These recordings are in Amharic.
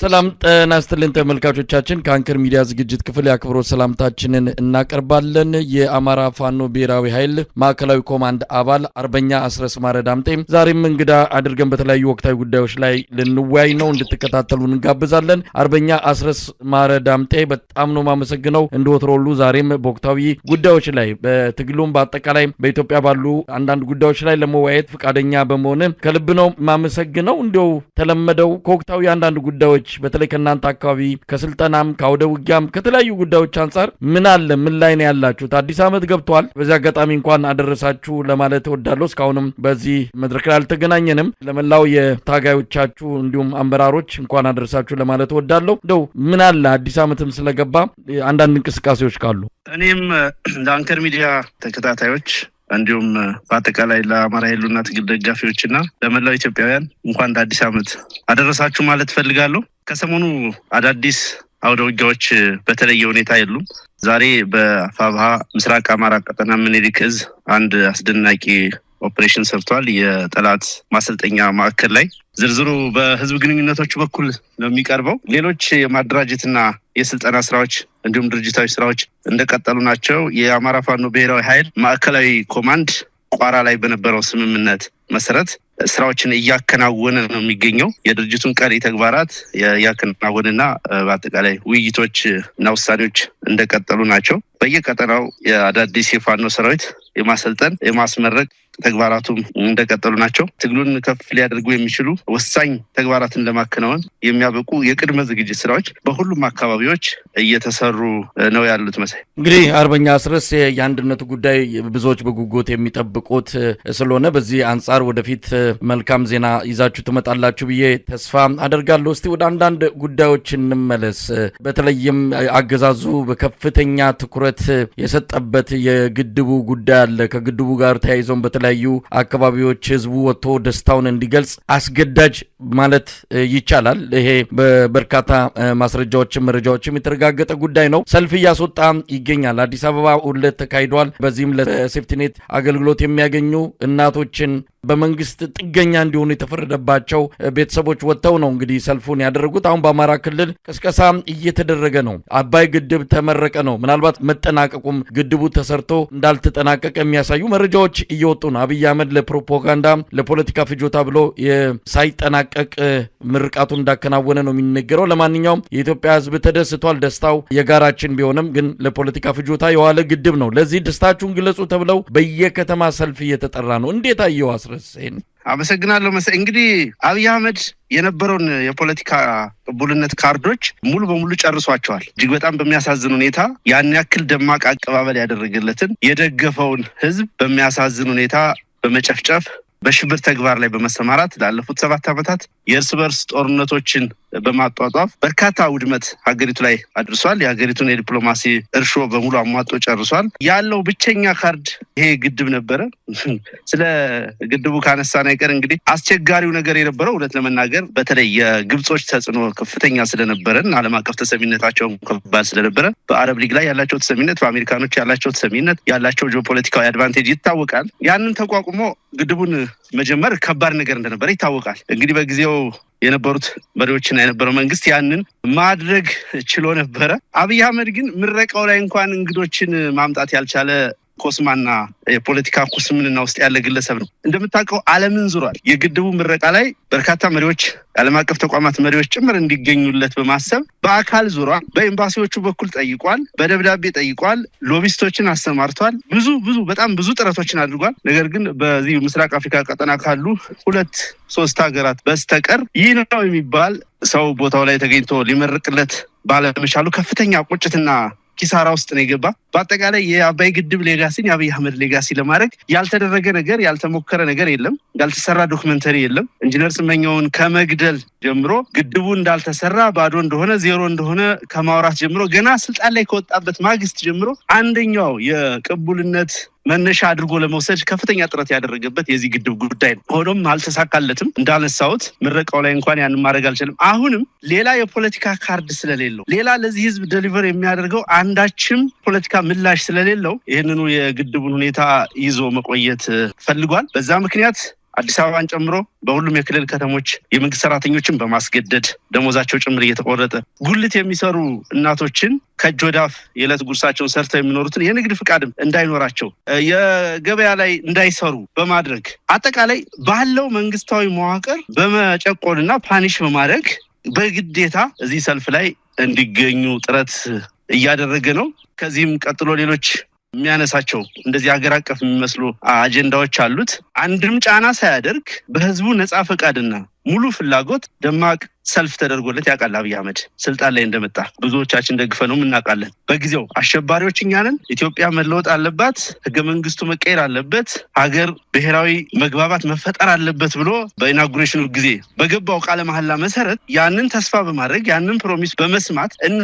ሰላም ጤና ይስጥልን ተመልካቾቻችን ከአንከር ሚዲያ ዝግጅት ክፍል ያክብሮት ሰላምታችንን እናቀርባለን። የአማራ ፋኖ ብሔራዊ ኃይል ማዕከላዊ ኮማንድ አባል አርበኛ አስረስ ማረ ዳምጤ ዛሬም እንግዳ አድርገን በተለያዩ ወቅታዊ ጉዳዮች ላይ ልንወያይ ነው፣ እንድትከታተሉን እንጋብዛለን። አርበኛ አስረስ ማረ ዳምጤ በጣም ነው ማመሰግነው። እንደወትሮሉ ዛሬም በወቅታዊ ጉዳዮች ላይ በትግሉም በአጠቃላይ በኢትዮጵያ ባሉ አንዳንድ ጉዳዮች ላይ ለመወያየት ፈቃደኛ በመሆን ከልብ ነው ማመሰግነው። እንደው ተለመደው ከወቅታዊ አንዳንድ ጉዳዮች በተለይ ከናንተ አካባቢ ከስልጣናም ካውደ ውጊያም ከተለያዩ ጉዳዮች አንፃር ምን አለ ምን ላይ ነው ያላችሁት? አዲስ ዓመት ገብቷል። በዚህ አጋጣሚ እንኳን አደረሳችሁ ለማለት እወዳለሁ። እስካሁንም በዚህ መድረክ ላይ አልተገናኘንም። ለመላው የታጋዮቻችሁ እንዲሁም አመራሮች እንኳን አደረሳችሁ ለማለት እወዳለሁ። እንደው ምን አለ አዲስ ዓመትም ስለገባ አንዳንድ እንቅስቃሴዎች ካሉ እኔም ለአንከር ሚዲያ ተከታታዮች እንዲሁም በአጠቃላይ ለአማራ ኃይሉና ትግል ደጋፊዎችና ለመላው ኢትዮጵያውያን እንኳን ለአዲስ ዓመት አደረሳችሁ ማለት ፈልጋለሁ። ከሰሞኑ አዳዲስ አውደ ውጊያዎች በተለየ ሁኔታ የሉም። ዛሬ በፋብሃ ምስራቅ አማራ ቀጠና ምኒልክ ዕዝ አንድ አስደናቂ ኦፕሬሽን ሰርቷል። የጠላት ማሰልጠኛ ማዕከል ላይ ዝርዝሩ በህዝብ ግንኙነቶች በኩል ነው የሚቀርበው። ሌሎች የማደራጀትና የስልጠና ስራዎች እንዲሁም ድርጅታዊ ስራዎች እንደቀጠሉ ናቸው። የአማራ ፋኖ ብሔራዊ ኃይል ማዕከላዊ ኮማንድ ቋራ ላይ በነበረው ስምምነት መሰረት ስራዎችን እያከናወነ ነው የሚገኘው። የድርጅቱን ቀሪ ተግባራት እያከናወነና በአጠቃላይ ውይይቶች እና ውሳኔዎች እንደቀጠሉ ናቸው። በየቀጠናው የአዳዲስ የፋኖ ሰራዊት የማሰልጠን የማስመረቅ ተግባራቱም እንደቀጠሉ ናቸው። ትግሉን ከፍ ሊያደርጉ የሚችሉ ወሳኝ ተግባራትን ለማከናወን የሚያበቁ የቅድመ ዝግጅት ስራዎች በሁሉም አካባቢዎች እየተሰሩ ነው ያሉት። መሳይ እንግዲህ አርበኛ አስረስ የአንድነቱ ጉዳይ ብዙዎች በጉጉት የሚጠብቁት ስለሆነ በዚህ አንጻር ወደፊት መልካም ዜና ይዛችሁ ትመጣላችሁ ብዬ ተስፋ አደርጋለሁ። እስቲ ወደ አንዳንድ ጉዳዮች እንመለስ። በተለይም አገዛዙ በከፍተኛ ትኩረት የሰጠበት የግድቡ ጉዳይ አለ። ከግድቡ ጋር ተያይዞም በተለያዩ አካባቢዎች ህዝቡ ወጥቶ ደስታውን እንዲገልጽ አስገዳጅ ማለት ይቻላል። ይሄ በበርካታ ማስረጃዎችም መረጃዎችም የተረጋገጠ ጉዳይ ነው። ሰልፍ እያስወጣ ይገኛል። አዲስ አበባ ሁለት ተካሂዷል። በዚህም ለሴፍቲኔት አገልግሎት የሚያገኙ እናቶችን በመንግስት ጥገኛ እንዲሆኑ የተፈረደባቸው ቤተሰቦች ወጥተው ነው እንግዲህ ሰልፉን ያደረጉት። አሁን በአማራ ክልል ቅስቀሳ እየተደረገ ነው። አባይ ግድብ ተመረቀ ነው። ምናልባት መጠናቀቁም ግድቡ ተሰርቶ እንዳልተጠናቀቀ የሚያሳዩ መረጃዎች እየወጡ ነው። አብይ አህመድ ለፕሮፓጋንዳ ለፖለቲካ ፍጆታ ብሎ ሳይጠናቀቅ ምርቃቱን እንዳከናወነ ነው የሚነገረው። ለማንኛውም የኢትዮጵያ ህዝብ ተደስቷል። ደስታው የጋራችን ቢሆንም ግን ለፖለቲካ ፍጆታ የዋለ ግድብ ነው። ለዚህ ደስታችሁን ግለጹ ተብለው በየከተማ ሰልፍ እየተጠራ ነው። እንዴት አየው አስረስ? አመሰግናለሁ መሰለኝ። እንግዲህ አብይ አህመድ የነበረውን የፖለቲካ ቅቡልነት ካርዶች ሙሉ በሙሉ ጨርሷቸዋል። እጅግ በጣም በሚያሳዝን ሁኔታ ያን ያክል ደማቅ አቀባበል ያደረገለትን የደገፈውን ህዝብ በሚያሳዝን ሁኔታ በመጨፍጨፍ በሽብር ተግባር ላይ በመሰማራት ላለፉት 7 ዓመታት የእርስ በርስ ጦርነቶችን በማጧጧፍ በርካታ ውድመት ሀገሪቱ ላይ አድርሷል። የሀገሪቱን የዲፕሎማሲ እርሾ በሙሉ አሟጦ ጨርሷል። ያለው ብቸኛ ካርድ ይሄ ግድብ ነበረ። ስለ ግድቡ ካነሳን አይቀር እንግዲህ አስቸጋሪው ነገር የነበረው እውነት ለመናገር በተለይ የግብጾች ተጽዕኖ ከፍተኛ ስለነበረን ዓለም አቀፍ ተሰሚነታቸውን ከባድ ስለነበረ በአረብ ሊግ ላይ ያላቸው ተሰሚነት፣ በአሜሪካኖች ያላቸው ተሰሚነት፣ ያላቸው ጂኦፖለቲካዊ አድቫንቴጅ ይታወቃል። ያንን ተቋቁሞ ግድቡን መጀመር ከባድ ነገር እንደነበረ ይታወቃል። እንግዲህ በጊዜው የነበሩት መሪዎችና የነበረው መንግስት ያንን ማድረግ ችሎ ነበረ። አብይ አህመድ ግን ምረቃው ላይ እንኳን እንግዶችን ማምጣት ያልቻለ ኮስማና የፖለቲካ ኩስምንና ውስጥ ያለ ግለሰብ ነው። እንደምታውቀው ዓለምን ዙሯል። የግድቡ ምረቃ ላይ በርካታ መሪዎች፣ የዓለም አቀፍ ተቋማት መሪዎች ጭምር እንዲገኙለት በማሰብ በአካል ዙሯል። በኤምባሲዎቹ በኩል ጠይቋል፣ በደብዳቤ ጠይቋል፣ ሎቢስቶችን አሰማርቷል። በጣም ብዙ ጥረቶችን አድርጓል። ነገር ግን በዚህ ምስራቅ አፍሪካ ቀጠና ካሉ 2-3 ሀገራት በስተቀር ይህ ነው የሚባል ሰው ቦታው ላይ ተገኝቶ ሊመርቅለት ባለመቻሉ ከፍተኛ ቁጭትና ኪሳራ ውስጥ ነው የገባ። በአጠቃላይ የአባይ ግድብ ሌጋሲን የአብይ አህመድ ሌጋሲ ለማድረግ ያልተደረገ ነገር ያልተሞከረ ነገር የለም። ያልተሰራ ዶክመንተሪ የለም። ኢንጂነር ስመኘውን ከመግደል ጀምሮ ግድቡ እንዳልተሰራ ባዶ እንደሆነ ዜሮ እንደሆነ ከማውራት ጀምሮ ገና ስልጣን ላይ ከወጣበት ማግስት ጀምሮ አንደኛው የቅቡልነት መነሻ አድርጎ ለመውሰድ ከፍተኛ ጥረት ያደረገበት የዚህ ግድብ ጉዳይ ነው። ሆኖም አልተሳካለትም። እንዳነሳሁት ምረቃው ላይ እንኳን ያንን ማድረግ አልቻለም። አሁንም ሌላ የፖለቲካ ካርድ ስለሌለው፣ ሌላ ለዚህ ህዝብ ዴሊቨር የሚያደርገው አንዳችም ፖለቲካ ምላሽ ስለሌለው ይህንኑ የግድቡን ሁኔታ ይዞ መቆየት ፈልጓል። በዛ ምክንያት አዲስ አበባን ጨምሮ በሁሉም የክልል ከተሞች የመንግስት ሰራተኞችን በማስገደድ ደሞዛቸው ጭምር እየተቆረጠ ጉልት የሚሰሩ እናቶችን ከእጅ ወዳፍ የዕለት ጉርሳቸውን ሰርተው የሚኖሩትን የንግድ ፍቃድም እንዳይኖራቸው የገበያ ላይ እንዳይሰሩ በማድረግ አጠቃላይ ባለው መንግስታዊ መዋቅር በመጨቆንና ፓኒሽ በማድረግ በግዴታ እዚህ ሰልፍ ላይ እንዲገኙ ጥረት እያደረገ ነው። ከዚህም ቀጥሎ ሌሎች የሚያነሳቸው እንደዚህ ሀገር አቀፍ የሚመስሉ አጀንዳዎች አሉት። አንድም ጫና ሳያደርግ በህዝቡ ነጻ ፈቃድና ሙሉ ፍላጎት ደማቅ ሰልፍ ተደርጎለት ያውቃል። አብይ አህመድ ስልጣን ላይ እንደመጣ ብዙዎቻችን ደግፈነውም እናውቃለን። በጊዜው አሸባሪዎች እኛ ነን፣ ኢትዮጵያ መለወጥ አለባት፣ ህገ መንግስቱ መቀየር አለበት፣ ሀገር ብሔራዊ መግባባት መፈጠር አለበት ብሎ በኢናጉሬሽኑ ጊዜ በገባው ቃለ መሐላ መሰረት ያንን ተስፋ በማድረግ ያንን ፕሮሚስ በመስማት እና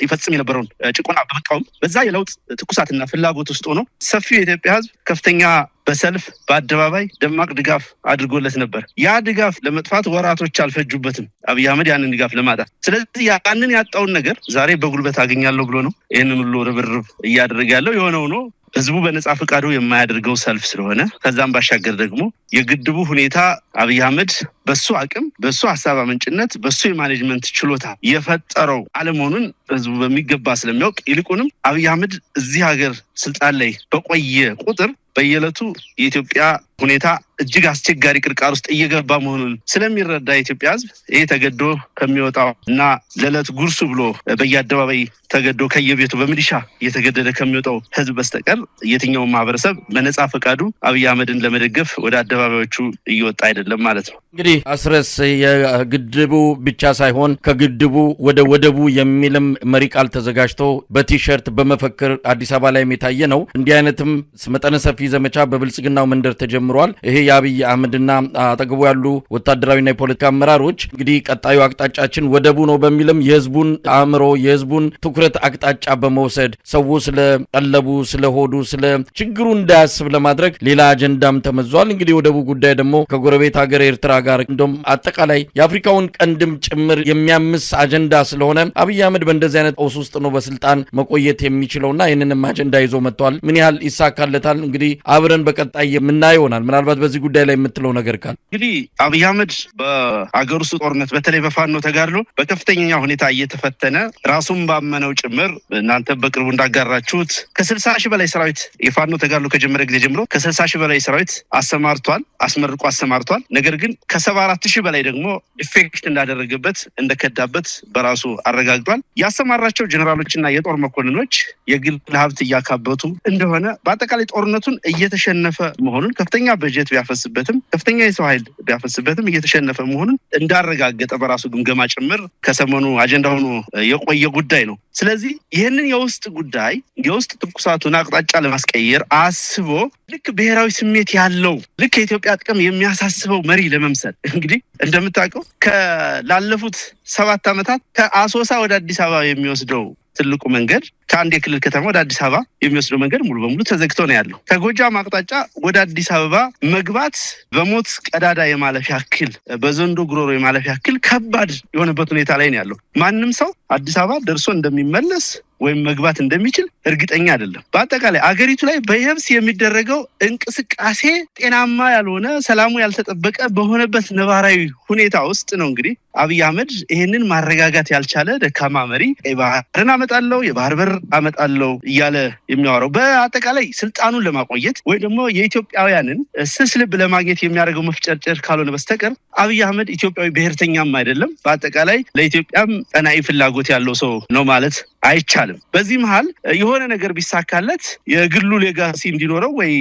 ይፈጽም የነበረውን ጭቆና በመቃወም በዛ የለውጥ ትኩሳትና ፍላጎት ውስጥ ሆኖ ሰፊው የኢትዮጵያ ህዝብ ከፍተኛ በሰልፍ በአደባባይ ደማቅ ድጋፍ አድርጎለት ነበር። ያ ድጋፍ ለመጥፋት ወራቶች አልፈጁበትም አብይ አህመድ ያንን ድጋፍ ለማጣት። ስለዚህ ያንን ያጣውን ነገር ዛሬ በጉልበት አገኛለሁ ብሎ ነው ይህንን ሁሉ ርብርብ እያደረገ ያለው። የሆነው ነው ህዝቡ በነጻ ፈቃዱ የማያደርገው ሰልፍ ስለሆነ፣ ከዛም ባሻገር ደግሞ የግድቡ ሁኔታ አብይ አህመድ በሱ አቅም፣ በሱ ሀሳብ አመንጭነት፣ በሱ የማኔጅመንት ችሎታ የፈጠረው አለመሆኑን ህዝቡ በሚገባ ስለሚያውቅ፣ ይልቁንም አብይ አህመድ እዚህ ሀገር ስልጣን ላይ በቆየ ቁጥር በየዕለቱ የኢትዮጵያ ሁኔታ እጅግ አስቸጋሪ ቅርቃር ውስጥ እየገባ መሆኑን ስለሚረዳ የኢትዮጵያ ህዝብ ይሄ ተገዶ ከሚወጣው እና ለዕለት ጉርሱ ብሎ በየአደባባይ ተገዶ ከየቤቱ በሚሊሻ እየተገደደ ከሚወጣው ህዝብ በስተቀር የትኛው ማህበረሰብ በነጻ ፈቃዱ አብይ አህመድን ለመደገፍ ወደ አደባባዮቹ እየወጣ አይደለም ማለት ነው። እንግዲህ አስረስ የግድቡ ብቻ ሳይሆን ከግድቡ ወደ ወደቡ የሚልም መሪ ቃል ተዘጋጅቶ በቲሸርት በመፈክር አዲስ አበባ ላይ የታየ ነው። እንዲህ አይነትም መጠነ ሰፊ ዘመቻ በብልጽግናው መንደር ተጀምሯል። ይሄ የአብይ አህመድና አጠገቡ ያሉ ወታደራዊና የፖለቲካ አመራሮች እንግዲህ ቀጣዩ አቅጣጫችን ወደቡ ነው በሚልም የህዝቡን አእምሮ የህዝቡን ትኩረት አቅጣጫ በመውሰድ ሰው ስለ ቀለቡ ስለ ሆዱ ስለ ችግሩ እንዳያስብ ለማድረግ ሌላ አጀንዳም ተመዟል። እንግዲህ ወደቡ ጉዳይ ደግሞ ከጎረቤት ሀገር ኤርትራ ጋር እንደውም አጠቃላይ የአፍሪካውን ቀንድም ጭምር የሚያምስ አጀንዳ ስለሆነ አብይ አህመድ በእንደዚህ አይነት ቀውስ ውስጥ ነው በስልጣን መቆየት የሚችለውና ይህንንም አጀንዳ ይዞ መጥቷል። ምን ያህል ይሳካለታል እንግዲህ አብረን በቀጣይ የምናየው ይሆናል። ምናልባት በዚህ ጉዳይ ላይ የምትለው ነገር ካለ? እንግዲህ አብይ አህመድ በአገር ውስጥ ጦርነት በተለይ በፋኖ ተጋድሎ በከፍተኛ ሁኔታ እየተፈተነ ራሱን ባመነው ጭምር እናንተ በቅርቡ እንዳጋራችሁት ከ60 ሺህ በላይ ሰራዊት የፋኖ ተጋድሎ ከጀመረ ጊዜ ጀምሮ ከ60 ሺህ በላይ ሰራዊት አሰማርቷል፣ አስመርቆ አሰማርቷል። ነገር ግን ከ74 ሺህ በላይ ደግሞ ኢፌክት እንዳደረገበት እንደከዳበት በራሱ አረጋግጧል። ያሰማራቸው ጀነራሎችና የጦር መኮንኖች የግል ሀብት እያካበቱ እንደሆነ በአጠቃላይ ጦርነቱን እየተሸነፈ መሆኑን ከፍተኛ በጀት ቢያፈስበትም ከፍተኛ የሰው ኃይል ቢያፈስበትም እየተሸነፈ መሆኑን እንዳረጋገጠ በራሱ ግምገማ ጭምር ከሰሞኑ አጀንዳ ሆኖ የቆየ ጉዳይ ነው። ስለዚህ ይህንን የውስጥ ጉዳይ የውስጥ ትኩሳቱን አቅጣጫ ለማስቀየር አስቦ ልክ ብሔራዊ ስሜት ያለው ልክ የኢትዮጵያ ጥቅም የሚያሳስበው መሪ ለመምሰል እንግዲህ እንደምታውቀው ላለፉት 7 ዓመታት ከአሶሳ ወደ አዲስ አበባ የሚወስደው ትልቁ መንገድ ከአንድ የክልል ከተማ ወደ አዲስ አበባ የሚወስደው መንገድ ሙሉ በሙሉ ተዘግቶ ነው ያለው። ከጎጃም አቅጣጫ ወደ አዲስ አበባ መግባት በሞት ቀዳዳ የማለፍ ያክል በዘንዶ ጉሮሮ የማለፍ ያክል ከባድ የሆነበት ሁኔታ ላይ ነው ያለው። ማንም ሰው አዲስ አበባ ደርሶ እንደሚመለስ ወይም መግባት እንደሚችል እርግጠኛ አይደለም። በአጠቃላይ አገሪቱ ላይ በየብስ የሚደረገው እንቅስቃሴ ጤናማ ያልሆነ ሰላሙ ያልተጠበቀ በሆነበት ነባራዊ ሁኔታ ውስጥ ነው እንግዲህ አብይ አህመድ ይህንን ማረጋጋት ያልቻለ ደካማ መሪ ቀይ ባህርን አመጣለሁ የባህር በር አመጣለሁ እያለ የሚያወራው በአጠቃላይ ስልጣኑን ለማቆየት ወይ ደግሞ የኢትዮጵያውያንን ስስ ልብ ለማግኘት የሚያደርገው መፍጨርጨር ካልሆነ በስተቀር አብይ አህመድ ኢትዮጵያዊ ብሔርተኛም አይደለም። በአጠቃላይ ለኢትዮጵያም ቀናኢ ፍላጎት ያለው ሰው ነው ማለት አይቻልም። በዚህ መሃል የሆነ ነገር ቢሳካለት የግሉ ሌጋሲ እንዲኖረው ወይ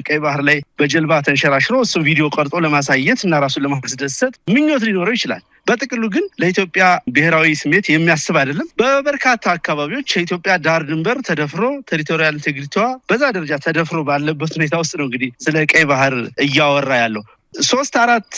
ቀይ ባህር ላይ በጀልባ ተንሸራሽሮ እሱ ቪዲዮ ቀርጦ ለማሳየት እና ራሱን ለማስደሰት ምኞት ሊኖረው ይችላል። በጥቅሉ ግን ለኢትዮጵያ ብሔራዊ ስሜት የሚያስብ አይደለም። በበርካታ አካባቢዎች የኢትዮጵያ ዳር ድንበር ተደፍሮ ቴሪቶሪያል ኢንቴግሪቲዋ በዛ ደረጃ ተደፍሮ ባለበት ሁኔታ ውስጥ ነው እንግዲህ ስለ ቀይ ባህር እያወራ ያለው። 3-4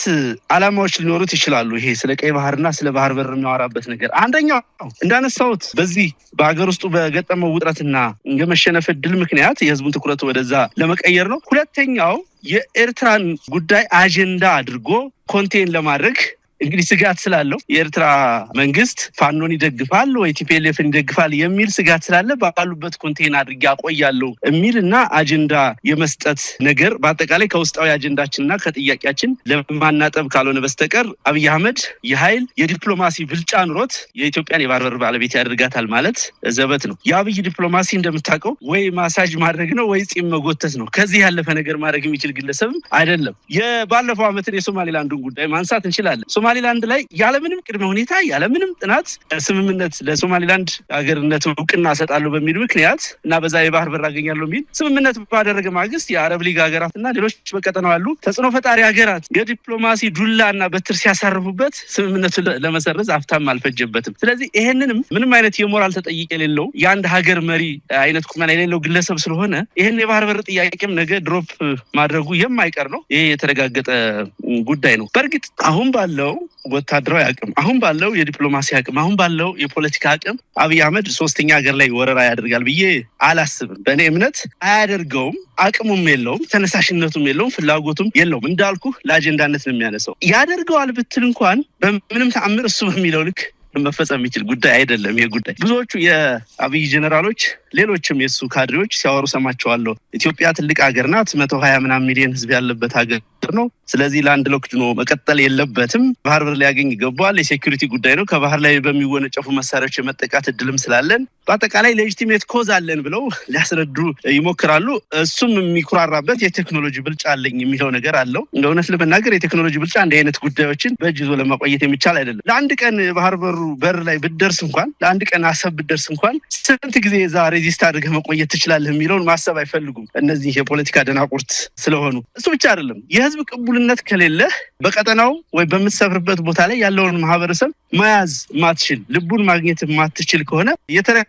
ዓላማዎች ሊኖሩት ይችላሉ። ይሄ ስለ ቀይ ባህርና ስለ ባህር በር የሚያወራበት ነገር አንደኛው እንዳነሳሁት በዚህ በሀገር ውስጡ በገጠመው ውጥረትና የመሸነፍ ዕድል ምክንያት የህዝቡን ትኩረት ወደዛ ለመቀየር ነው። ሁለተኛው የኤርትራን ጉዳይ አጀንዳ አድርጎ ኮንቴን ለማድረግ እንግዲህ ስጋት ስላለው የኤርትራ መንግስት ፋኖን ይደግፋል ወይ ቲፒኤልኤፍን ይደግፋል የሚል ስጋት ስላለ ባሉበት ኮንቴይነር አድርጌ አቆያለሁ የሚልና አጀንዳ የመስጠት ነገር በአጠቃላይ ከውስጣዊ አጀንዳችንና ከጥያቄያችን ለማናጠብ ካልሆነ በስተቀር አብይ አህመድ የኃይል የዲፕሎማሲ ብልጫ ኑሮት የኢትዮጵያን የባህር በር ባለቤት ያደርጋታል ማለት ዘበት ነው። የአብይ ዲፕሎማሲ እንደምታውቀው ወይ ማሳጅ ማድረግ ነው ወይ ጺም መጎተት ነው። ከዚህ ያለፈ ነገር ማድረግ የሚችል ግለሰብም አይደለም። የባለፈው ዓመትን የሶማሌላንዱን ጉዳይ ማንሳት እንችላለን። ሶማሌላንድ ላይ ያለምንም ቅድመ ሁኔታ ያለምንም ጥናት ስምምነት ለሶማሌላንድ ሀገርነት እውቅና እሰጣለሁ በሚል ምክንያት እና በዛ የባህር በር አገኛለሁ የሚል ስምምነት ባደረገ ማግስት የአረብ ሊግ ሀገራትና ሌሎች በቀጠናው ያሉ ተጽዕኖ ፈጣሪ ሀገራት የዲፕሎማሲ ዱላና በትር ሲያሳርፉበት ስምምነቱን ለመሰረዝ አፍታም አልፈጀበትም። ስለዚህ ይሄንንም ምንም አይነት የሞራል ተጠይቅ የሌለው የአንድ ሀገር መሪ አይነት ቁመና የሌለው ግለሰብ ስለሆነ ይሄን የባህር በር ጥያቄም ነገ ድሮፕ ማድረጉ የማይቀር ነው። ይሄ የተረጋገጠ ጉዳይ ነው። በእርግጥ አሁን ባለው ወታደራዊ አቅም፣ አሁን ባለው የዲፕሎማሲ አቅም፣ አሁን ባለው የፖለቲካ አቅም አብይ አህመድ ሶስተኛ ሀገር ላይ ወረራ ያደርጋል ብዬ አላስብም። በእኔ እምነት አያደርገውም። አቅሙም የለውም፣ ተነሳሽነቱም የለውም፣ ፍላጎቱም የለውም። እንዳልኩ ለአጀንዳነት ነው የሚያነሳው። ያደርገዋል ብትል እንኳን በምንም ተአምር እሱ በሚለው ልክ መፈጸም የሚችል ጉዳይ አይደለም። ይሄ ጉዳይ ብዙዎቹ የአብይ ጀነራሎች ሌሎችም የሱ ካድሬዎች ሲያወሩ ሰማቸዋለሁ። ኢትዮጵያ ትልቅ ሀገር ናት፣ 120 ምናምን ሚሊዮን ህዝብ ያለበት ሀገር ነው። ስለዚህ ላንድ ሎክድ ነው መቀጠል የለበትም፣ ባህር በር ሊያገኝ ይገባዋል፣ የሴኩሪቲ ጉዳይ ነው፣ ከባህር ላይ በሚወነጨፉ መሳሪያዎች የመጠቃት እድልም ስላለን በአጠቃላይ ሌጂቲሜት ኮዝ አለን ብለው ሊያስረዱ ይሞክራሉ። እሱም የሚኩራራበት የቴክኖሎጂ ብልጫ አለኝ የሚለው ነገር አለው። እንደ እውነት ለመናገር የቴክኖሎጂ ብልጫ እንዲህ አይነት ጉዳዮችን በእጅ ይዞ ለማቆየት የሚቻል አይደለም። ለአንድ ቀን ባህር በሩ በር ላይ ብትደርስ እንኳን ለአንድ ቀን አሰብ ብትደርስ እንኳን ስንት ጊዜ እዛ ሬዚስት አድርገህ መቆየት ትችላለህ የሚለውን ማሰብ አይፈልጉም እነዚህ የፖለቲካ ደናቁርት ስለሆኑ። እሱ ብቻ አይደለም፣ የህዝብ ቅቡልነት ከሌለህ በቀጠናው ወይ በምትሰፍርበት ቦታ ላይ ያለውን ማህበረሰብ መያዝ ማትችል፣ ልቡን ማግኘት ማትችል ከሆነ የተረጋጋ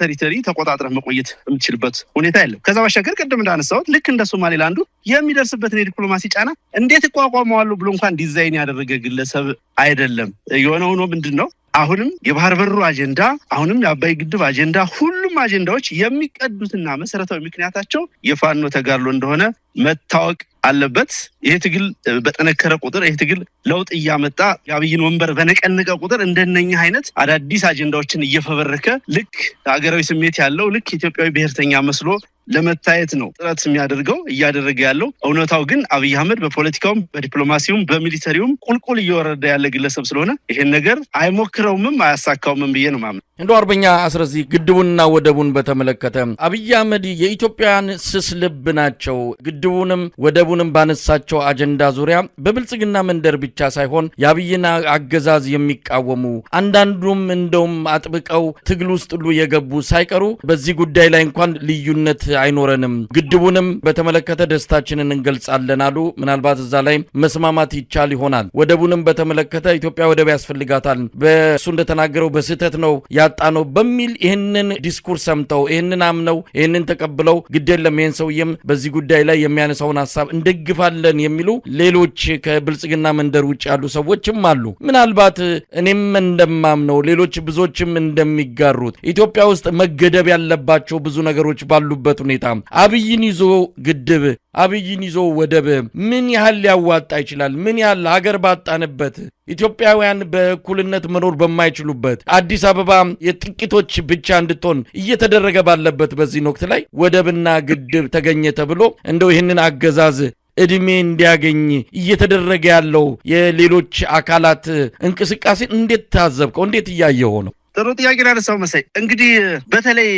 ቴሪቶሪ ተቆጣጥረህ መቆየት የምትችልበት ሁኔታ የለም። ከዛ ባሻገር ቅድም እንዳነሳሁት ልክ እንደ ሶማሌላንዱ የሚደርስበትን የዲፕሎማሲ ጫና እንዴት እቋቋመዋለሁ ብሎ እንኳን ዲዛይን ያደረገ ግለሰብ አይደለም። የሆነ ሆኖ ምንድን ነው አሁንም የባህር በሩ አጀንዳ፣ አሁንም የአባይ ግድብ አጀንዳ፣ ሁሉም አጀንዳዎች የሚቀዱትና መሰረታዊ ምክንያታቸው የፋኖ ተጋድሎ እንደሆነ መታወቅ አለበት። ይሄ ትግል በጠነከረ ቁጥር፣ ይሄ ትግል ለውጥ እያመጣ የአብይን ወንበር በነቀነቀ ቁጥር እንደነኛ አይነት አዳዲስ አጀንዳዎችን እየፈበረከ ልክ ሀገራዊ ስሜት ያለው ልክ ኢትዮጵያዊ ብሔርተኛ መስሎ ለመታየት ነው ጥረት የሚያደርገው እያደረገ ያለው። እውነታው ግን አብይ አህመድ በፖለቲካውም በዲፕሎማሲውም በሚሊተሪውም ቁልቁል እየወረደ ያለ ግለሰብ ስለሆነ ይሄን ነገር አይሞክረውምም አያሳካውምም ብዬ ነው ማምን። እንደው አርበኛ አስረዚ ግድቡንና ወደቡን በተመለከተ አብይ አህመድ የኢትዮጵያን ስስ ልብ ናቸው። ግድቡንም ወደቡንም ባነሳቸው አጀንዳ ዙሪያ በብልጽግና መንደር ብቻ ሳይሆን የአብይን አገዛዝ የሚቃወሙ አንዳንዱም እንደውም አጥብቀው ትግል ውስጥ ሁሉ የገቡ ሳይቀሩ በዚህ ጉዳይ ላይ እንኳን ልዩነት አይኖረንም፣ ግድቡንም በተመለከተ ደስታችንን እንገልጻለን አሉ። ምናልባት እዛ ላይ መስማማት ይቻል ይሆናል። ወደቡንም በተመለከተ ኢትዮጵያ ወደብ ያስፈልጋታል፣ በሱ እንደተናገረው በስህተት ነው ያጣነው በሚል ይህንን ዲስኩርስ ሰምተው ይህንን አምነው ይህንን ተቀብለው ግዴለም ይህን ሰውዬም በዚህ ጉዳይ ላይ የሚያነሳውን ሀሳብ እንደግፋለን የሚሉ ሌሎች ከብልጽግና መንደር ውጭ ያሉ ሰዎችም አሉ። ምናልባት እኔም እንደማምነው ሌሎች ብዙዎችም እንደሚጋሩት ኢትዮጵያ ውስጥ መገደብ ያለባቸው ብዙ ነገሮች ባሉበት ሁኔታ አብይን ይዞ ግድብ፣ አብይን ይዞ ወደብ ምን ያህል ሊያዋጣ ይችላል? ምን ያህል ሀገር ባጣንበት፣ ኢትዮጵያውያን በእኩልነት መኖር በማይችሉበት፣ አዲስ አበባ የጥቂቶች ብቻ እንድትሆን እየተደረገ ባለበት በዚህ ወቅት ላይ ወደብና ግድብ ተገኘ ተብሎ እንደው ይህንን አገዛዝ እድሜ እንዲያገኝ እየተደረገ ያለው የሌሎች አካላት እንቅስቃሴ እንዴት ታዘብከው? እንዴት እያየኸው ነው? ጥሩ ጥያቄ ያነሳው መሳይ። እንግዲህ በተለይ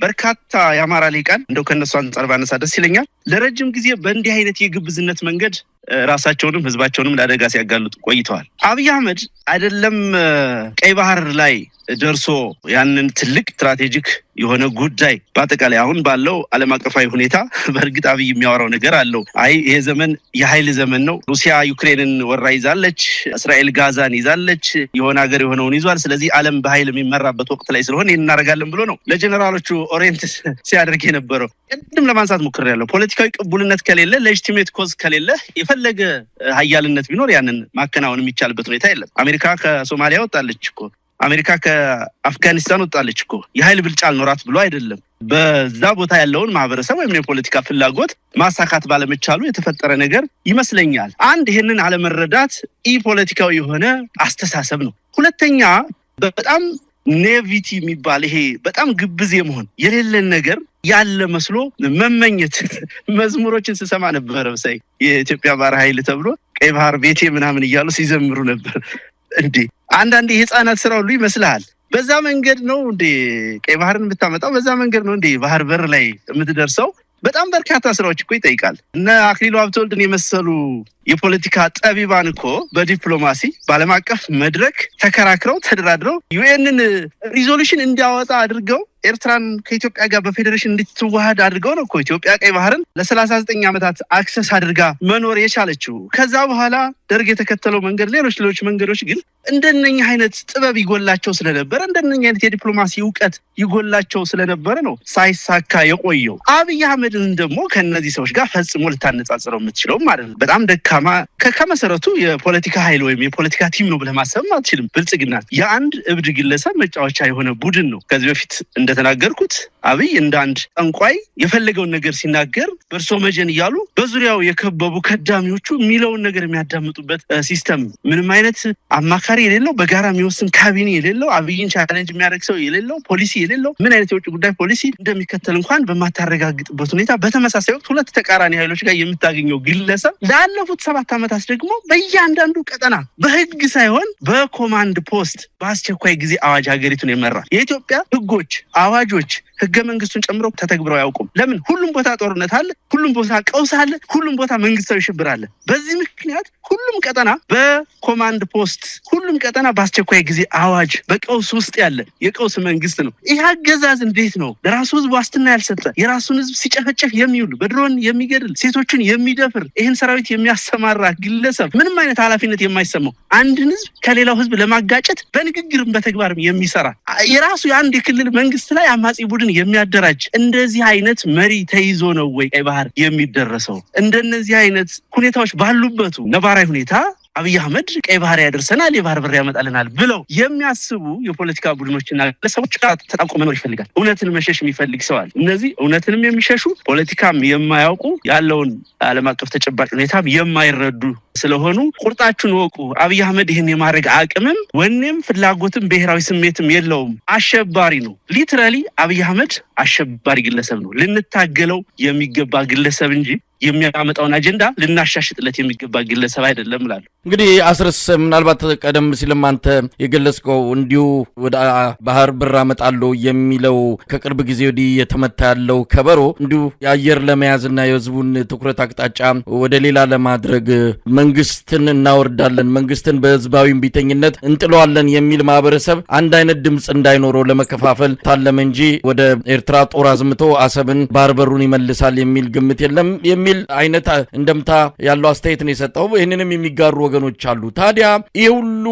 በርካታ የአማራ ሊቃን እንደው ከነሱ አንጻር ባነሳ ደስ ይለኛል። ለረጅም ጊዜ በእንዲህ አይነት የግብዝነት መንገድ ራሳቸውንም ህዝባቸውንም ለአደጋ ሲያጋልጡ ቆይተዋል። አብይ አህመድ አይደለም ቀይ ባህር ላይ ደርሶ ያንን ትልቅ ስትራቴጂክ የሆነ ጉዳይ በአጠቃላይ አሁን ባለው ዓለም አቀፋዊ ሁኔታ በእርግጥ አብይ የሚያወራው ነገር አለው። አይ ይሄ ዘመን የኃይል ዘመን ነው፣ ሩሲያ ዩክሬንን ወራ ይዛለች፣ እስራኤል ጋዛን ይዛለች፣ የሆነ ሀገር የሆነውን ይዟል፣ ስለዚህ ዓለም በኃይል የሚመራበት ወቅት ላይ ስለሆነ ይህን እናደርጋለን ብሎ ነው ለጀነራሎቹ ኦሪየንት ሲያደርግ የነበረው። ቅድም ለማንሳት ሞክሬያለሁ። ፖለቲካዊ ቅቡልነት ከሌለ፣ ሌጂቲሜት ኮዝ ከሌለ የፈለገ ሀያልነት ቢኖር ያንን ማከናወን የሚቻልበት ሁኔታ የለም። አሜሪካ ከሶማሊያ ወጣለች እኮ፣ አሜሪካ ከአፍጋኒስታን ወጣለች እኮ። የኃይል ብልጫ አልኖራት ብሎ አይደለም። በዛ ቦታ ያለውን ማህበረሰብ ወይም የፖለቲካ ፍላጎት ማሳካት ባለመቻሉ የተፈጠረ ነገር ይመስለኛል። አንድ ይሄንን አለመረዳት ፖለቲካዊ የሆነ አስተሳሰብ ነው። ሁለተኛ በጣም ኔቪቲ የሚባል ይሄ በጣም ግብዝ የመሆን የሌለን ነገር ያለ መስሎ መመኘት መዝሙሮችን ስሰማ ነበር። በሳይ የኢትዮጵያ ባህር ኃይል ተብሎ ቀይ ባህር ቤቴ ምናምን እያሉ ሲዘምሩ ነበር። እንዴ አንዳንዴ የህፃናት ስራ ሁሉ ይመስልሃል። በዛ መንገድ ነው እንዴ ቀይ ባህርን የምታመጣው? በዛ መንገድ ነው እንዴ ባህር በር ላይ የምትደርሰው? በጣም በርካታ ስራዎች እኮ ይጠይቃል። እነ አክሊሉ ሀብተወልድን የመሰሉ የፖለቲካ ጠቢባን እኮ በዲፕሎማሲ በዓለም አቀፍ መድረክ ተከራክረው ተደራድረው ዩኤንን ሪዞሉሽን እንዲያወጣ አድርገው ኤርትራን ከኢትዮጵያ ጋር በፌዴሬሽን እንድትዋሃድ አድርገው ነው እኮ ኢትዮጵያ ቀይ ባህርን ለ39 ዓመታት አክሰስ አድርጋ መኖር የቻለችው። ከዛ በኋላ ደርግ የተከተለው መንገድ ሌሎች መንገዶች ግን እንደነኛ አይነት ጥበብ ይጎላቸው ስለነበረ እንደነኛ አይነት የዲፕሎማሲ ዕውቀት ይጎላቸው ስለነበረ ነው ሳይሳካ የቆየው። አብይ አህመድን ደግሞ ከነዚህ ሰዎች ጋር ፈጽሞ ልታነጻጽረው የምትችለው ማለት ነው። በጣም ደካማ ከመሰረቱ የፖለቲካ ኃይል ወይም የፖለቲካ ቲም ነው ብለህ ማሰብ አትችልም። ብልጽግና የአንድ እብድ ግለሰብ መጫወቻ የሆነ ቡድን ነው። ከዚህ በፊት እንደተናገርኩት አብይ እንደ አንድ ጠንቋይ የፈለገውን ነገር ሲናገር በእርሶ መጀን እያሉ በዙሪያው የከበቡ ከዳሚዎቹ የሚለውን ነገር የሚያዳምጡበት ሲስተም፣ ምንም አይነት አማካሪ የሌለው፣ በጋራ የሚወስን ካቢኔ የሌለው፣ አብይን ቻሌንጅ የሚያደርግ ሰው የሌለው፣ ፖሊሲ የሌለው፣ ምን አይነት የውጭ ጉዳይ ፖሊሲ እንደሚከተል እንኳን በማታረጋግጥበት ሁኔታ በተመሳሳይ ወቅት ሁለት ተቃራኒ ኃይሎች ጋር የምታገኘው ግለሰብ ላለፉት 7 ዓመታት ደግሞ በእያንዳንዱ ቀጠና በህግ ሳይሆን በኮማንድ ፖስት በአስቸኳይ ጊዜ አዋጅ ሀገሪቱን የመራ የኢትዮጵያ ህጎች፣ አዋጆች ህገ መንግስቱን ጨምሮ ተተግብረው አያውቁም። ለምን? ሁሉም ቦታ ጦርነት አለ፣ ሁሉም ቦታ ቀውስ አለ፣ ሁሉም ቦታ መንግስታዊ ሽብር አለ። በዚህ ምክንያት ሁሉም ቀጠና በኮማንድ ፖስት፣ ሁሉም ቀጠና በአስቸኳይ ጊዜ አዋጅ በቀውስ ውስጥ ያለ የቀውስ መንግስት ነው። ይህ አገዛዝ እንዴት ነው ለራሱ ህዝብ ዋስትና ያልሰጠ የራሱን ህዝብ ሲጨፈጨፍ የሚውል በድሮን የሚገድል ሴቶችን የሚደፍር ይህን ሰራዊት የሚያሰማራ ግለሰብ ምንም አይነት ኃላፊነት የማይሰማው አንድን ህዝብ ከሌላው ህዝብ ለማጋጨት በንግግርም በተግባርም የሚሰራ የራሱ የአንድ የክልል መንግስት ላይ አማጺ ቡድን የሚያደራጅ እንደዚህ አይነት መሪ ተይዞ ነው ወይ ቀይ ባህር የሚደረሰው? እንደነዚህ አይነት ሁኔታዎች ባሉበት ነባራዊ ሁኔታ አብይ አህመድ ቀይ ባህር ያደርሰናል፣ የባህር በር ያመጣልናል ብለው የሚያስቡ የፖለቲካ ቡድኖችና ግለሰቦች ጋር ተጣብቆ መኖር ይፈልጋል። እውነትን መሸሽ የሚፈልግ ሰው አለ። እነዚህ እውነትንም የሚሸሹ ፖለቲካም የማያውቁ ያለውን ዓለም አቀፍ ተጨባጭ ሁኔታም የማይረዱ ስለሆኑ ቁርጣችሁን ወቁ። አብይ አህመድ ይህን የማድረግ አቅምም ወኔም ፍላጎትም ብሔራዊ ስሜትም የለውም። አሸባሪ ነው። ሊትራሊ አብይ አህመድ አሸባሪ ግለሰብ ነው። ልንታገለው የሚገባ ግለሰብ እንጂ የሚያመጣውን አጀንዳ ልናሻሽጥለት የሚገባ ግለሰብ አይደለም እላለሁ። እንግዲህ አስረስ ምናልባት ቀደም ሲልም አንተ የገለጽከው እንዲሁ ወደ ባህር በር አመጣለሁ የሚለው ከቅርብ ጊዜ ወዲህ የተመታ ያለው ከበሮ እንዲሁ የአየር ለመያዝና የህዝቡን ትኩረት አቅጣጫ ወደ ሌላ ለማድረግ መንግስትን እናወርዳለን፣ መንግስትን በህዝባዊ ቢተኝነት እንጥለዋለን የሚል ማህበረሰብ አንድ አይነት ድምጽ እንዳይኖረው ለመከፋፈል ታለመ እንጂ ወደ ኤርትራ ጦር አዝምቶ አሰብን ባህር በሩን ይመልሳል የሚል ግምት የለም የሚል አይነት እንደምታ ያለው አስተያየት ነው የሰጠው። ይህንንም የሚጋሩ ወገኖች አሉ። ታዲያ ይሄ ሁሉ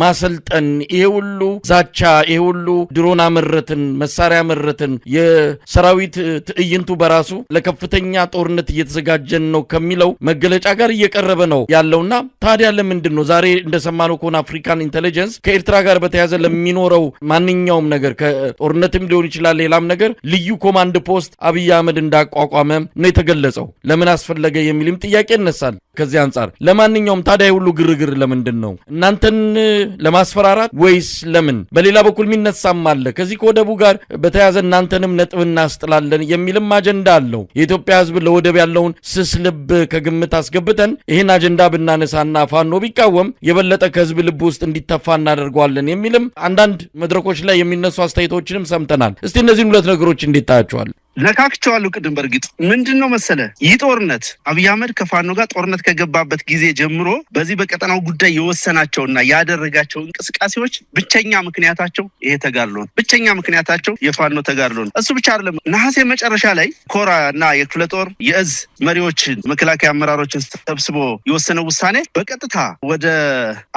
ማሰልጠን፣ ይሄ ሁሉ ዛቻ፣ ይሄ ሁሉ ድሮን አመረትን፣ መሳሪያ አመረትን፣ የሰራዊት ትዕይንቱ በራሱ ለከፍተኛ ጦርነት እየተዘጋጀን ነው ከሚለው መገለጫ ጋር እየቀረበ ነው ያለውና ታዲያ ለምንድን ነው ዛሬ እንደሰማነው ከሆነ አፍሪካን ኢንተለጀንስ ከኤርትራ ጋር በተያያዘ ለሚኖረው ማንኛውም ነገር ከጦርነትም ሊሆን ይችላል ሌላም ነገር ልዩ ኮማንድ ፖስት አብይ አህመድ እንዳቋቋመ ነው የተገለጸው? ለምን አስፈለገ የሚልም ጥያቄ ይነሳል። ከዚህ አንጻር ለማንኛውም ታዲያ ሁሉ ግርግር ለምንድን ነው? እናንተን ለማስፈራራት ወይስ ለምን? በሌላ በኩል የሚነሳም አለ ከዚህ ከወደቡ ጋር በተያያዘ እናንተንም ነጥብ እናስጥላለን የሚልም አጀንዳ አለው። የኢትዮጵያ ህዝብ ለወደብ ያለውን ስስ ልብ ከግምት አስገብተን ይህን አጀንዳ ብናነሳና ፋኖ ቢቃወም የበለጠ ከህዝብ ልብ ውስጥ እንዲተፋ እናደርገዋለን የሚልም አንዳንድ መድረኮች ላይ የሚነሱ አስተያየቶችንም ሰምተናል። እስቲ እነዚህን ሁለት ነገሮች እንዴት ታያቸዋል? ነካክቸዋለሁ ቅድም። በእርግጥ ምንድነው መሰለ ይህ ጦርነት አብይ አህመድ ከፋኖ ጋር ጦርነት ከገባበት ጊዜ ጀምሮ በዚህ በቀጠናው ጉዳይ የወሰናቸውና ያደረጋቸው እንቅስቃሴዎች ብቸኛ ምክንያታቸው ይሄ ተጋድሎ ነው። ብቸኛ ምክንያታቸው የፋኖ ተጋድሎ ነው። እሱ ብቻ አይደለም። ነሐሴ መጨረሻ ላይ ኮራ እና የክፍለ ጦር የእዝ መሪዎችን መከላከያ አመራሮችን ሰብስቦ የወሰነው ውሳኔ በቀጥታ ወደ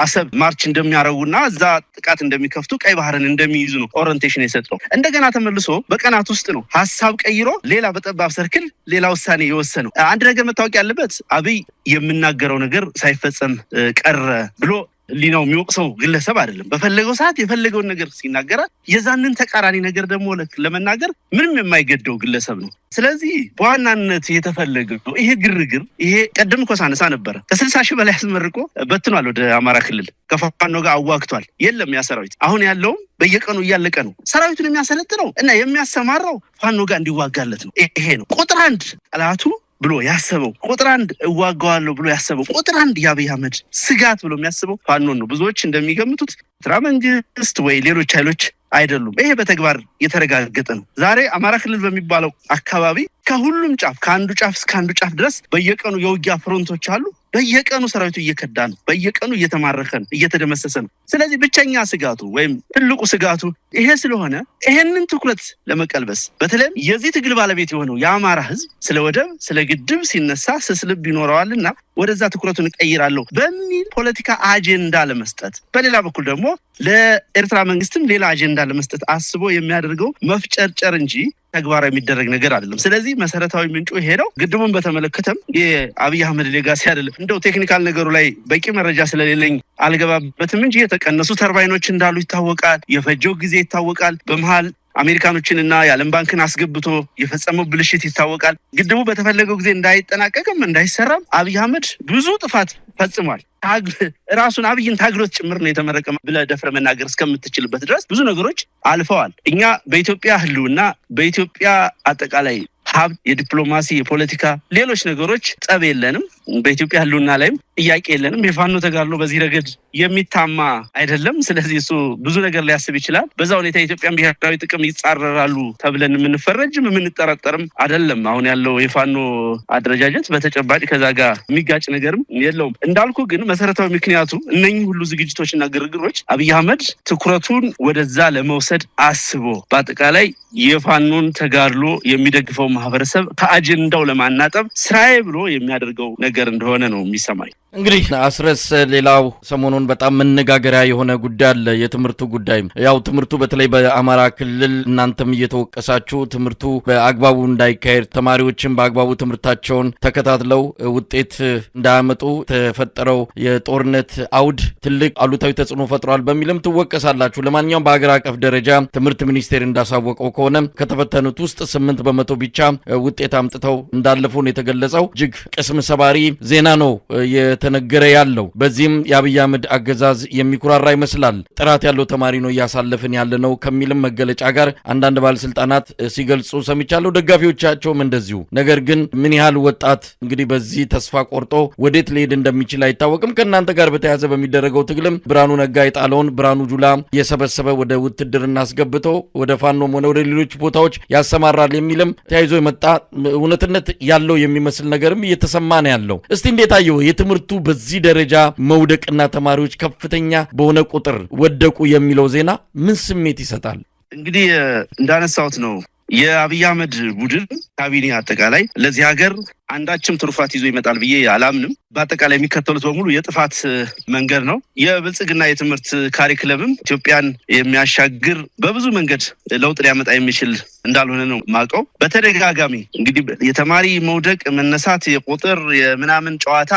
አሰብ ማርች እንደሚያረጉና እዛ ጥቃት እንደሚከፍቱ ቀይ ባህርን እንደሚይዙ ነው ኦሪንቴሽን የሰጠው። እንደገና ተመልሶ በቀናት ውስጥ ነው ሐሳብ ቀይሮ ሌላ በጠባብ ሰርክል ሌላ ውሳኔ የወሰነው። አንድ ነገር መታወቅ ያለበት አብይ የምናገረው ነገር ሳይፈጸም ቀረ ብሎ ህሊናው የሚወቅሰው ግለሰብ አይደለም። በፈለገው ሰዓት የፈለገውን ነገር ሲናገራል። የዛንን ተቃራኒ ነገር ደግሞ ለመናገር ምንም የማይገደው ግለሰብ ነው። ስለዚህ በዋናነት የተፈለገው ይሄ ግርግር ይሄ ቀደም እኮ ሳነሳ ነበረ ከ60 ሺህ በላይ አስመርቆ በትኗል ወደ አማራ ክልል ከፋኖ ጋር አዋግቷል። የለም ያ ሰራዊት አሁን ያለውም በየቀኑ እያለቀ ነው። ሰራዊቱን የሚያሰለጥነው እና የሚያሰማራው ፋኖ ጋር እንዲዋጋለት ነው። ይሄ ነው ቁጥር 1 ጠላቱ ብሎ ያሰበው ቁጥር 1 እዋጋዋለሁ ብሎ ያሰበው ቁጥር 1 የአብይ አህመድ ስጋት ብሎ የሚያስበው ፋኖን ነው። ብዙዎች እንደሚገምቱት ኤርትራ መንግስት ወይ ሌሎች ኃይሎች አይደሉም። ይሄ በተግባር የተረጋገጠ ነው። ዛሬ አማራ ክልል በሚባለው አካባቢ ከሁሉም ጫፍ ከአንዱ ጫፍ እስከ አንዱ ጫፍ ድረስ በየቀኑ የውጊያ ፍሮንቶች አሉ። በየቀኑ ሰራዊቱ እየከዳ ነው። በየቀኑ እየተማረከ ነው፣ እየተደመሰሰ ነው። ስለዚህ ብቸኛ ስጋቱ ወይም ትልቁ ስጋቱ ይሄ ስለሆነ ይሄንን ትኩረት ለመቀልበስ በተለይም የዚህ ትግል ባለቤት የሆነው የአማራ ህዝብ ስለ ወደብ ስለ ግድብ ሲነሳ ስስልብ ይኖረዋልና ወደዛ ትኩረቱን እቀይራለሁ በሚል ፖለቲካ አጀንዳ ለመስጠት፣ በሌላ በኩል ደግሞ ለኤርትራ መንግስትም ሌላ አጀንዳ ለመስጠት አስቦ የሚያደርገው መፍጨርጨር እንጂ ተግባራዊ የሚደረግ ነገር አይደለም። ስለዚህ መሰረታዊ ምንጩ ይሄ ነው። ግድቡን በተመለከተም የአብይ አህመድ ሌጋሲ አይደለም። እንደው ቴክኒካል ነገሩ ላይ በቂ መረጃ ስለሌለኝ አልገባበትም እንጂ የተቀነሱ ተርባይኖች እንዳሉ ይታወቃል። የፈጀው ጊዜ ይታወቃል። በመሃል አሜሪካኖችንና የዓለም ባንክን አስገብቶ የፈጸመው ብልሽት ይታወቃል። ግድቡ በተፈለገው ጊዜ እንዳይጠናቀቅም እንዳይሰራም አብይ አህመድ ብዙ ጥፋት ፈጽሟል። ራሱን አብይን ታግሎት ጭምር ነው የተመረቀ ብለህ ደፍረ መናገር እስከምትችልበት ድረስ ብዙ ነገሮች አልፈዋል። እኛ በኢትዮጵያ ህልውና በኢትዮጵያ አጠቃላይ ሀብት፣ የዲፕሎማሲ፣ የፖለቲካ ሌሎች ነገሮች ጸብ የለንም። በኢትዮጵያ ህልውና ላይም ጥያቄ የለንም። የፋኖ ተጋድሎ በዚህ ረገድ የሚታማ አይደለም። ስለዚህ እሱ ብዙ ነገር ሊያስብ ይችላል። በዛ ሁኔታ የኢትዮጵያን ብሔራዊ ጥቅም ይጻረራሉ ተብለን የምንፈረጅም የምንጠረጠርም አይደለም። አሁን ያለው የፋኖ አደረጃጀት በተጨባጭ ከዛ ጋር የሚጋጭ ነገርም የለውም። እንዳልኩ ግን መሰረታዊ ምክንያቱ እነኚህ ሁሉ ዝግጅቶችና ግርግሮች አብይ አህመድ ትኩረቱን ወደዛ ለመውሰድ አስቦ በአጠቃላይ የፋኖን ተጋድሎ የሚደግፈው ማህበረሰብ ከአጀንዳው ለማናጠብ ስራዬ ብሎ የሚያደርገው ነገር እንደሆነ ነው የሚሰማኝ። እንግዲህ አስረስ፣ ሌላው ሰሞኑን በጣም መነጋገሪያ የሆነ ጉዳይ አለ። የትምህርቱ ጉዳይ ያው ትምህርቱ በተለይ በአማራ ክልል እናንተም እየተወቀሳችሁ ትምህርቱ በአግባቡ እንዳይካሄድ ተማሪዎችም በአግባቡ ትምህርታቸውን ተከታትለው ውጤት እንዳያመጡ ተፈጠረው የጦርነት አውድ ትልቅ አሉታዊ ተጽዕኖ ፈጥሯል በሚልም ትወቀሳላችሁ። ለማንኛውም በአገር አቀፍ ደረጃ ትምህርት ሚኒስቴር እንዳሳወቀው ከሆነ ከተፈተኑት ውስጥ 8% ብቻ ውጤት አምጥተው እንዳለፉ ነው የተገለጸው። እጅግ ቅስም ሰባሪ ዜና ነው ተነገረ ያለው። በዚህም የአብይ አህመድ አገዛዝ የሚኩራራ ይመስላል። ጥራት ያለው ተማሪ ነው እያሳለፍን ያለ ነው ከሚልም መገለጫ ጋር አንዳንድ ባለስልጣናት ሲገልጹ ሰምቻለሁ፣ ደጋፊዎቻቸውም እንደዚሁ። ነገር ግን ምን ያህል ወጣት እንግዲህ በዚህ ተስፋ ቆርጦ ወዴት ሊሄድ እንደሚችል አይታወቅም። ከእናንተ ጋር በተያያዘ በሚደረገው ትግልም ብርሃኑ ነጋ የጣለውን ብርሃኑ ጁላ የሰበሰበ ወደ ውትድርና አስገብቶ ወደ ፋኖም ሆነ ወደ ሌሎች ቦታዎች ያሰማራል የሚልም ተያይዞ የመጣ እውነትነት ያለው የሚመስል ነገርም እየተሰማ ነው ያለው። እስቲ እንዴት አየው የትምህርቱ በዚህ ደረጃ መውደቅና ተማሪዎች ከፍተኛ በሆነ ቁጥር ወደቁ የሚለው ዜና ምን ስሜት ይሰጣል? እንግዲህ እንዳነሳሁት ነው የአብይ አህመድ ቡድን ካቢኔ አጠቃላይ ለዚህ ሀገር አንዳችም ትሩፋት ይዞ ይመጣል ብዬ አላምንም። በአጠቃላይ የሚከተሉት በሙሉ የጥፋት መንገድ ነው። የብልጽግና የትምህርት ካሪክለምም ኢትዮጵያን የሚያሻግር በብዙ መንገድ ለውጥ ሊያመጣ የሚችል እንዳልሆነ ነው ማውቀው። በተደጋጋሚ እንግዲህ የተማሪ መውደቅ መነሳት የቁጥር የምናምን ጨዋታ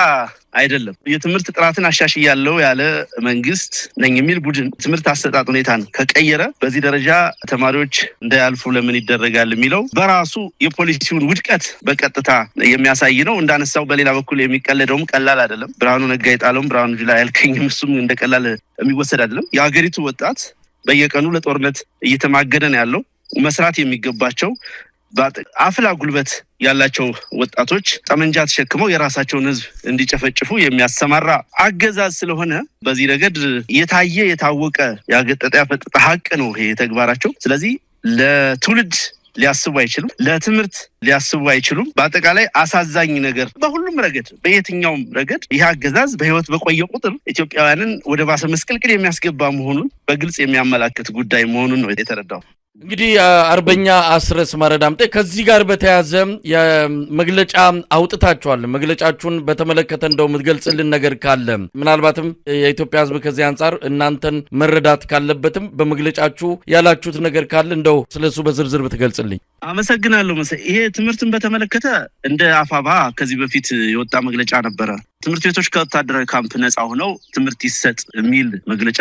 አይደለም። የትምህርት ጥራትን አሻሽያለሁ ያለ መንግስት ነኝ የሚል ቡድን ትምህርት አሰጣጥ ሁኔታን ከቀየረ በዚህ ደረጃ ተማሪዎች እንዳያልፉ ለምን ይደረጋል የሚለው በራሱ የፖሊሲውን ውድቀት በቀጥታ የሚያሳይ ነው። እንዳነሳው በሌላ በኩል የሚቀለደውም ቀላል አይደለም። ብርሃኑ ነጋ የጣለውም ብርሃኑ ጁላ ያልከኝም እሱም እንደቀላል የሚወሰድ አይደለም። የሀገሪቱ ወጣት በየቀኑ ለጦርነት እየተማገደ ነው ያለው። መስራት የሚገባቸው አፍላ ጉልበት ያላቸው ወጣቶች ጠመንጃ ተሸክመው የራሳቸውን ህዝብ እንዲጨፈጭፉ የሚያሰማራ አገዛዝ ስለሆነ በዚህ ረገድ የታየ የታወቀ ያገጠጠ ያፈጠጠ ሀቅ ነው ይሄ ተግባራቸው። ስለዚህ ለትውልድ ሊያስቡ አይችሉም፣ ለትምህርት ሊያስቡ አይችሉም። በአጠቃላይ አሳዛኝ ነገር በሁሉም ረገድ በየትኛውም ረገድ ይህ አገዛዝ በህይወት በቆየ ቁጥር ኢትዮጵያውያንን ወደ ባሰ መስቀልቅል የሚያስገባ መሆኑን በግልጽ የሚያመላክት ጉዳይ መሆኑን ነው የተረዳው። እንግዲህ አርበኛ አስረስ ማረዳምጤ ከዚህ ጋር በተያያዘ የመግለጫ አውጥታችኋል። መግለጫችሁን በተመለከተ እንደው የምትገልጽልን ነገር ካለ ምናልባትም የኢትዮጵያ ህዝብ ከዚህ አንጻር እናንተን መረዳት ካለበትም በመግለጫችሁ ያላችሁት ነገር ካለ እንደው ስለሱ በዝርዝር ብትገልጽልኝ። አመሰግናለሁ መሰለኝ። ይሄ ትምህርትን በተመለከተ እንደ አፋባ ከዚህ በፊት የወጣ መግለጫ ነበረ። ትምህርት ቤቶች ከወታደራዊ ካምፕ ነፃ ሆነው ትምህርት ይሰጥ የሚል መግለጫ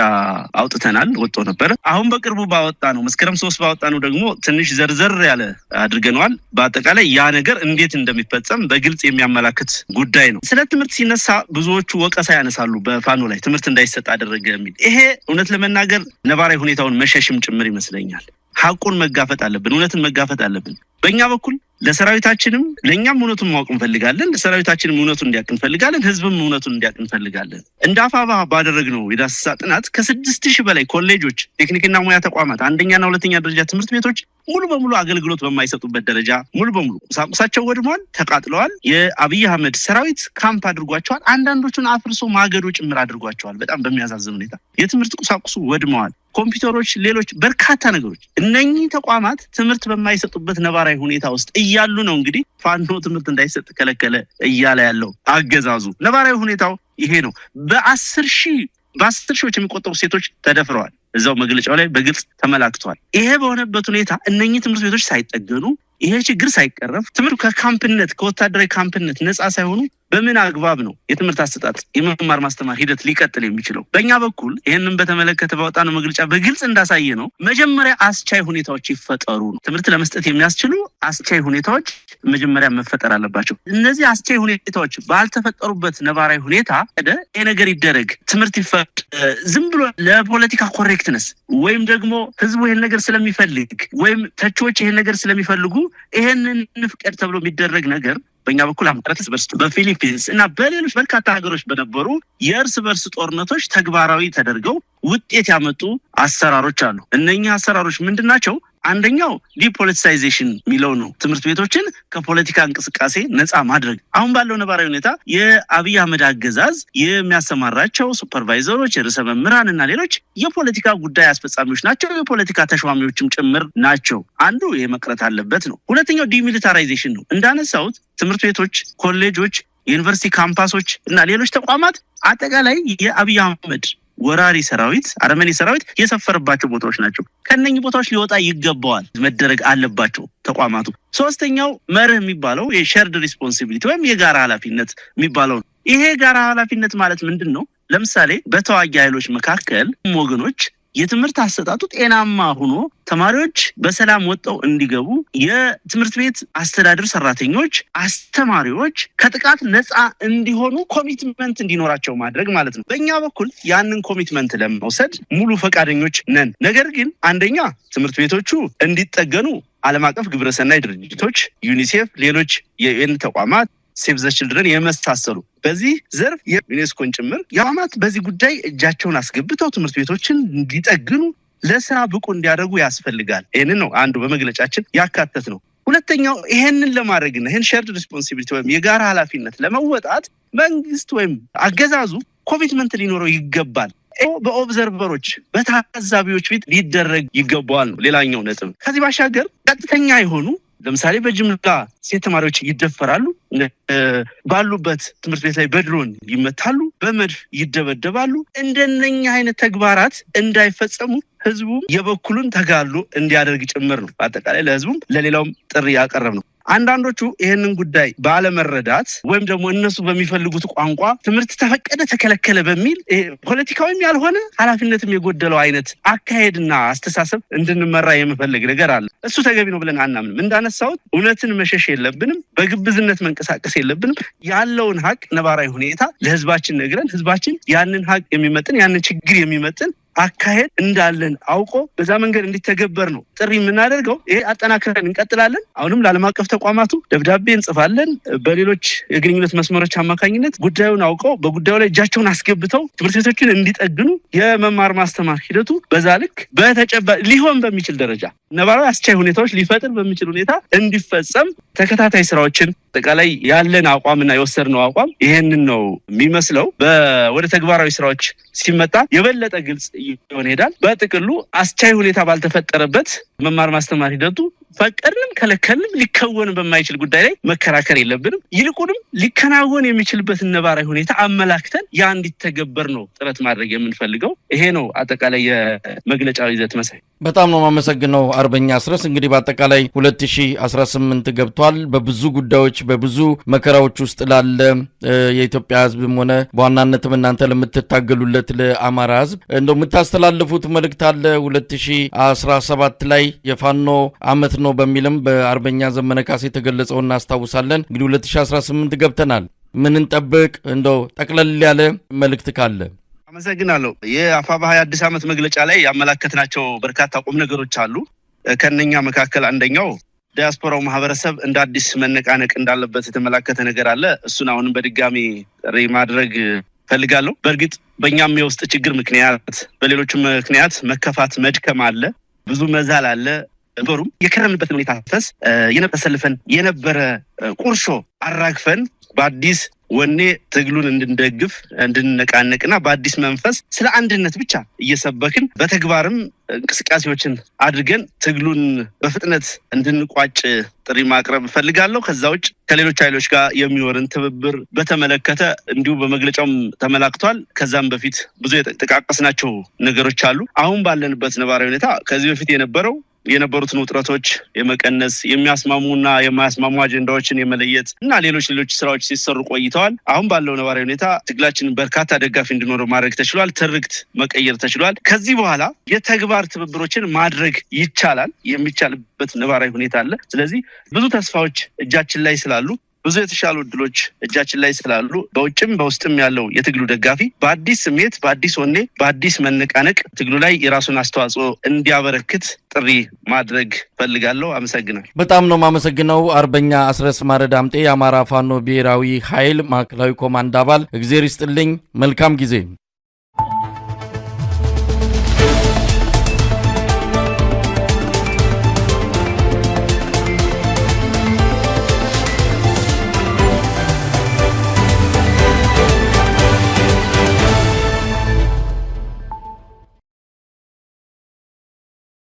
አውጥተናል፣ ወጥቶ ነበር። አሁን በቅርቡ ባወጣ ነው መስከረም 3 ባወጣ ነው ደግሞ ትንሽ ዘርዘር ያለ አድርገናል። በአጠቃላይ ያ ነገር እንዴት እንደሚፈጸም በግልጽ የሚያመላክት ጉዳይ ነው። ስለ ትምህርት ሲነሳ ብዙዎቹ ወቀሳ ያነሳሉ በፋኖ ላይ ትምህርት እንዳይሰጥ አደረገ የሚል። ይሄ እውነት ለመናገር ነባራዊ ሁኔታውን መሸሽም ጭምር ይመስለኛል። ሐቁን መጋፈጥ አለብን፣ እውነትን መጋፈጥ አለብን። በእኛ በኩል ለሰራዊታችንም ለኛም እውነቱን ማወቅ እንፈልጋለን፣ ለሰራዊታችንም እውነቱን እንዲያውቅ እንፈልጋለን፣ ህዝብም እውነቱን እንዲያውቅ እንፈልጋለን። እንደ አፋባ ባደረግነው የዳሰሳ ጥናት ከ6000 በላይ ኮሌጆች፣ ቴክኒክና ሙያ ተቋማት፣ አንደኛና ሁለተኛ ደረጃ ትምህርት ቤቶች ሙሉ በሙሉ አገልግሎት በማይሰጡበት ደረጃ ሙሉ በሙሉ ቁሳቁሳቸው ወድመዋል፣ ተቃጥለዋል። የአብይ አህመድ ሰራዊት ካምፕ አድርጓቸዋል። አንዳንዶቹን አፍርሶ ማገዶ ጭምር አድርጓቸዋል። በጣም በሚያሳዝን ሁኔታ የትምህርት ቁሳቁሱ ወድመዋል። ኮምፒውተሮች፣ ሌሎች በርካታ ነገሮች። እነኚህ ተቋማት ትምህርት በማይሰጡበት ነባራዊ ሁኔታ ውስጥ እያሉ ነው እንግዲህ ፋኖ ትምህርት እንዳይሰጥ ከለከለ እያለ ያለው አገዛዙ። ነባራዊ ሁኔታው ይሄ ነው። በ10 ሺዎች የሚቆጠሩ ሴቶች ተደፍረዋል። እዛው መግለጫው ላይ በግልጽ ተመላክቷል። ይሄ በሆነበት ሁኔታ እነኚህ ትምህርት ቤቶች ሳይጠገኑ ይሄ ችግር ሳይቀረፍ ትምህርት ከካምፕነት ከወታደራዊ ካምፕነት ነፃ ሳይሆኑ በምን አግባብ ነው የትምህርት አሰጣጥ የመማር ማስተማር ሂደት ሊቀጥል የሚችለው? በእኛ በኩል ይህንን በተመለከተ ባወጣነው መግለጫ በግልጽ እንዳሳየ ነው መጀመሪያ አስቻይ ሁኔታዎች ይፈጠሩ ነው። ትምህርት ለመስጠት የሚያስችሉ አስቻይ ሁኔታዎች መጀመሪያ መፈጠር አለባቸው። እነዚህ አስቻይ ሁኔታዎች ባልተፈጠሩበት ነባራዊ ሁኔታ ይሄ ነገር ይደረግ ትምህርት ይፈቀድ ዝም ብሎ ለፖለቲካ ኮሬክትነስ ወይም ደግሞ ህዝቡ ይሄን ነገር ስለሚፈልግ ወይም ተቾች ይሄን ነገር ስለሚፈልጉ ይሄንን እንፍቀድ ተብሎ የሚደረግ ነገር በእኛ በኩል አምጥረት በርስ በፊሊፒንስ እና በሌሎች በርካታ ሀገሮች በነበሩ የእርስ በርስ ጦርነቶች ተግባራዊ ተደርገው ውጤት ያመጡ አሰራሮች አሉ። እነኚህ አሰራሮች ምንድናቸው? አንደኛው ዲፖለቲሳይዜሽን የሚለው ነው። ትምህርት ቤቶችን ከፖለቲካ እንቅስቃሴ ነፃ ማድረግ። አሁን ባለው ነባራዊ ሁኔታ የአብይ አህመድ አገዛዝ የሚያሰማራቸው ሱፐርቫይዘሮች፣ ርዕሰ መምህራን እና ሌሎች የፖለቲካ ጉዳይ አስፈጻሚዎች ናቸው። የፖለቲካ ተሿሚዎችም ጭምር ናቸው። አንዱ ይሄ መቅረት አለበት ነው። ሁለተኛው ዲሚሊታራይዜሽን ነው። እንዳነሳሁት ትምህርት ቤቶች፣ ኮሌጆች፣ የዩኒቨርሲቲ ካምፓሶች እና ሌሎች ተቋማት አጠቃላይ የአብይ አህመድ ወራሪ ሰራዊት አረመኔ ሰራዊት የሰፈረባቸው ቦታዎች ናቸው። ከነኚህ ቦታዎች ሊወጣ ይገባዋል፣ መደረግ አለባቸው ተቋማቱ። ሶስተኛው መርህ የሚባለው የሼርድ ሪስፖንሲቢሊቲ ወይም የጋራ ኃላፊነት የሚባለው ነው። ይሄ ጋራ ኃላፊነት ማለት ምንድን ነው? ለምሳሌ በተዋጊ ኃይሎች መካከል ወገኖች የትምህርት አሰጣጡ ጤናማ ሆኖ ተማሪዎች በሰላም ወጣው እንዲገቡ የትምህርት ቤት አስተዳደር ሰራተኞች፣ አስተማሪዎች ከጥቃት ነፃ እንዲሆኑ ኮሚትመንት እንዲኖራቸው ማድረግ ማለት ነው። በእኛ በኩል ያንን ኮሚትመንት ለመውሰድ ሙሉ ፈቃደኞች ነን። ነገር ግን አንደኛ ትምህርት ቤቶቹ እንዲጠገኑ ዓለም አቀፍ ግብረሰናይ ድርጅቶች፣ ዩኒሴፍ፣ ሌሎች የዩኤን ተቋማት፣ ሴቭ ዘ ችልድረን የመሳሰሉ በዚህ ዘርፍ የዩኔስኮን ጭምር የዓመት በዚህ ጉዳይ እጃቸውን አስገብተው ትምህርት ቤቶችን እንዲጠግኑ ለስራ ብቁ እንዲያደርጉ ያስፈልጋል። ይሄንን ነው አንዱ በመግለጫችን ያካተት ነው። ሁለተኛው ይሄንን ለማድረግና ይሄን ሼርድ ሪስፖንሲቢሊቲ ወይም የጋራ ኃላፊነት ለመወጣት መንግስት ወይም አገዛዙ ኮሚትመንት ሊኖረው ይገባል። በኦብዘርቨሮች በታዛቢዎች ፊት ሊደረግ ይገባዋል ነው ሌላኛው ነጥብ። ከዚህ ባሻገር ቀጥተኛ የሆኑ ለምሳሌ በጅምላ ሴት ተማሪዎች ይደፈራሉ፣ ባሉበት ትምህርት ቤት ላይ በድሮን ይመታሉ፣ በመድፍ ይደበደባሉ። እንደነኛ አይነት ተግባራት እንዳይፈጸሙ ህዝቡ የበኩሉን ተጋድሎ እንዲያደርግ ጭምር ነው። በአጠቃላይ ለህዝቡም ለሌላውም ጥሪ ያቀረብ ነው። አንዳንዶቹ ይሄንን ጉዳይ ባለመረዳት ወይም ደግሞ እነሱ በሚፈልጉት ቋንቋ ትምህርት ተፈቀደ ተከለከለ በሚል ፖለቲካዊም ያልሆነ ኃላፊነትም የጎደለው አይነት አካሄድና አስተሳሰብ እንድንመራ የምፈልግ ነገር አለ። እሱ ተገቢ ነው ብለን አናምንም። እንዳነሳሁት እውነትን መሸሽ የለብንም፣ በግብዝነት መንቀሳቀስ የለብንም። ያለውን ሀቅ ነባራዊ ሁኔታ ለህዝባችን ነግረን ህዝባችን ያንን ሀቅ የሚመጥን ያንን ችግር የሚመጥን አካሄድ እንዳለን አውቆ በዛ መንገድ እንዲተገበር ነው ጥሪ የምናደርገው። ይሄ አጠናክረን እንቀጥላለን። አሁንም ለዓለም አቀፍ ተቋማቱ ደብዳቤ እንጽፋለን። በሌሎች የግንኙነት መስመሮች አማካኝነት ጉዳዩን አውቀው በጉዳዩ ላይ እጃቸውን አስገብተው ትምህርት ቤቶችን እንዲጠግኑ የመማር ማስተማር ሂደቱ በዛ ልክ በተጨባጭ ሊሆን በሚችል ደረጃ ነባራዊ አስቻይ ሁኔታዎች ሊፈጥር በሚችል ሁኔታ እንዲፈጸም ተከታታይ ስራዎችን አጠቃላይ ያለን አቋምና የወሰድነው አቋም ይሄንን ነው የሚመስለው። ወደ ተግባራዊ ስራዎች ሲመጣ የበለጠ ግልጽ ይሆን ይሄዳል። በጥቅሉ አስቻይ ሁኔታ ባልተፈጠረበት መማር ማስተማር ሂደቱ ፈቀድንም ከለከልንም ሊከወን በማይችል ጉዳይ ላይ መከራከር የለብንም። ይልቁንም ሊከናወን የሚችልበትን ነባራዊ ሁኔታ አመላክተን ያ እንዲተገበር ነው ጥረት ማድረግ የምንፈልገው። ይሄ ነው አጠቃላይ የመግለጫው ይዘት መሳይ። በጣም ነው የማመሰግነው አርበኛ አስረስ። እንግዲህ በአጠቃላይ 2018 ገብቷል። በብዙ ጉዳዮች በብዙ መከራዎች ውስጥ ላለ የኢትዮጵያ ሕዝብም ሆነ በዋናነትም እናንተ ለምትታገሉለት ለአማራ ሕዝብ እንደው የምታስተላልፉት መልእክት አለ? 2017 ላይ የፋኖ አመት ነው በሚልም በአርበኛ ዘመነ ካሴ የተገለጸው እናስታውሳለን። እንግዲህ 2018 ገብተናል። ምን እንጠብቅ? እንደው ጠቅለል ያለ መልእክት ካለ። አመሰግናለሁ። የአፋብኃ አዲስ ዓመት መግለጫ ላይ ያመላከትናቸው በርካታ ቁም ነገሮች አሉ። ከነኛ መካከል አንደኛው ዲያስፖራው ማህበረሰብ እንደ አዲስ መነቃነቅ እንዳለበት የተመላከተ ነገር አለ። እሱን አሁንም በድጋሚ ጥሪ ማድረግ ፈልጋለሁ። በእርግጥ በእኛም የውስጥ ችግር ምክንያት፣ በሌሎችም ምክንያት መከፋት፣ መድከም አለ፣ ብዙ መዛል አለ። ነበሩም የከረምንበት ሁኔታ ፈስ ተሰልፈን የነበረ ቁርሾ አራግፈን በአዲስ ወኔ ትግሉን እንድንደግፍ እንድንነቃነቅና በአዲስ መንፈስ ስለ አንድነት ብቻ እየሰበክን በተግባርም እንቅስቃሴዎችን አድርገን ትግሉን በፍጥነት እንድንቋጭ ጥሪ ማቅረብ እፈልጋለሁ። ከዛ ውጭ ከሌሎች ኃይሎች ጋር የሚወርን ትብብር በተመለከተ እንዲሁ በመግለጫውም ተመላክቷል። ከዛም በፊት ብዙ የተጠቃቀስናቸው ነገሮች አሉ። አሁን ባለንበት ነባራዊ ሁኔታ ከዚህ በፊት የነበሩትን ውጥረቶች የመቀነስ የሚያስማሙና የማያስማሙ አጀንዳዎችን የመለየት እና ሌሎች ስራዎች ሲሰሩ ቆይተዋል። አሁን ባለው ነባራዊ ሁኔታ ትግላችን በርካታ ደጋፊ እንዲኖረው ማድረግ ተችሏል። ትርክት መቀየር ተችሏል። ከዚህ በኋላ የተግባር ትብብሮችን ማድረግ ይቻላል። የሚቻልበት ነባራዊ ሁኔታ አለ። ስለዚህ ብዙ ተስፋዎች እጃችን ላይ ስላሉ፣ ብዙ የተሻሉ እድሎች እጃችን ላይ ስላሉ በውጭም በውስጥም ያለው የትግሉ ደጋፊ በአዲስ ስሜት፣ በአዲስ ወኔ፣ በአዲስ መነቃነቅ ትግሉ ላይ የራሱን አስተዋጽኦ እንዲያበረክት ጥሪ ማድረግ ፈልጋለሁ። አመሰግናለሁ። በጣም ነው የማመሰግነው አርበኛ አስረስ ማረ ዳምጤ የአማራ ፋኖ ብሔራዊ ኃይል ማዕከላዊ ኮማንድ አባል። እግዜር ይስጥልኝ። መልካም ጊዜ